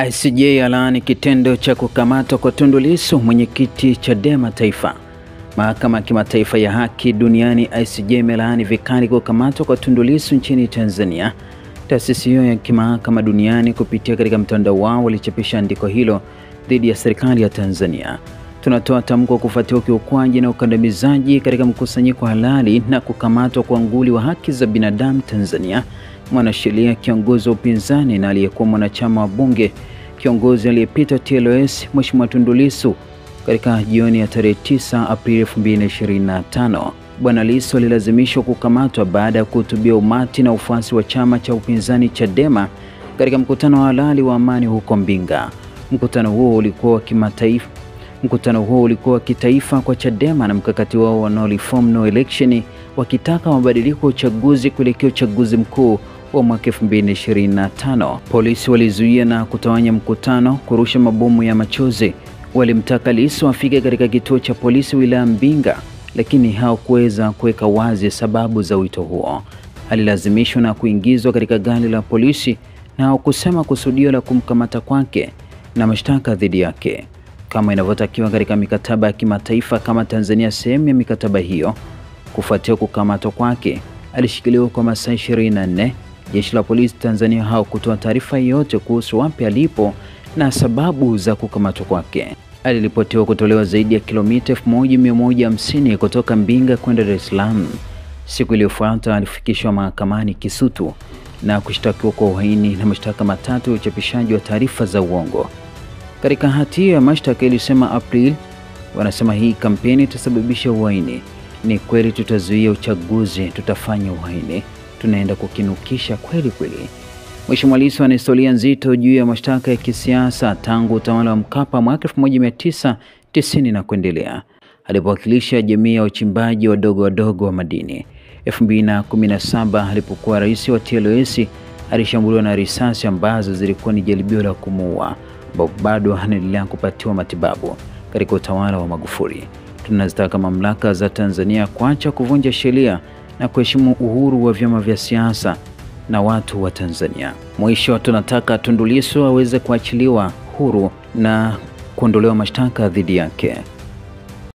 ICJ alaani kitendo cha kukamatwa kwa Tundu Lissu, mwenyekiti Chadema Taifa. Mahakama ya Kimataifa ya Haki Duniani ICJ imelaani vikali kukamatwa kwa Tundu Lissu nchini Tanzania. Taasisi hiyo ya kimahakama duniani kupitia katika mtandao wao walichapisha andiko hilo dhidi ya serikali ya Tanzania. Tunatoa tamko kufuatia ukiukwaji na ukandamizaji katika mkusanyiko halali na kukamatwa kwa nguli wa haki za binadamu Tanzania, mwanasheria, kiongozi wa upinzani na aliyekuwa mwanachama wa bunge, kiongozi aliyepita TLS Mheshimiwa Tundu Lissu katika jioni ya tarehe 9 Aprili 2025. Bwana Lissu alilazimishwa kukamatwa baada ya kuhutubia umati na ufuasi wa chama cha upinzani Chadema katika mkutano wa halali wa amani huko Mbinga. Mkutano huo ulikuwa wa kitaifa kwa Chadema na mkakati wao wa no reform no election, wakitaka mabadiliko ya uchaguzi kuelekea uchaguzi mkuu wa mwaka 2025. Polisi walizuia na kutawanya mkutano, kurusha mabomu ya machozi. Walimtaka Lissu afike katika kituo cha polisi wilaya Mbinga, lakini hawakuweza kuweka wazi sababu za wito huo. Alilazimishwa na kuingizwa katika gari la polisi na hawakusema kusudio la kumkamata kwake na mashtaka dhidi yake kama inavyotakiwa katika mikataba ya kimataifa kama Tanzania sehemu ya mikataba hiyo. Kufuatia kukamatwa kwake, alishikiliwa kwa masaa 24. Jeshi la polisi Tanzania hawakutoa taarifa yoyote kuhusu wapi alipo na sababu za kukamatwa kwake. Aliripotiwa kutolewa zaidi ya kilomita 1150 kutoka Mbinga kwenda Dar es Salaam. Siku iliyofuata alifikishwa mahakamani Kisutu na kushtakiwa kwa uhaini na mashtaka matatu ya uchapishaji wa taarifa za uongo. Katika hati hiyo ya mashtaka ilisema April, wanasema hii kampeni itasababisha uhaini. Ni kweli tutazuia uchaguzi, tutafanya uhaini. Tunaenda kukinukisha kweli kweli. Mheshimiwa Lissu ana historia nzito juu ya mashtaka ya kisiasa tangu utawala wa Mkapa mwaka 1990 na kuendelea. Alipowakilisha jamii ya wachimbaji wadogo wa madini. 2017 alipokuwa rais wa TLS, alishambuliwa na risasi ambazo zilikuwa ni jaribio la kumuua, ambapo bado anaendelea kupatiwa matibabu katika utawala wa Magufuli. Tunazitaka mamlaka za Tanzania kuacha kuvunja sheria na kuheshimu uhuru wa vyama vya siasa na watu wa Tanzania. Mwisho, tunataka Tundu Lissu aweze kuachiliwa huru na kuondolewa mashtaka dhidi yake.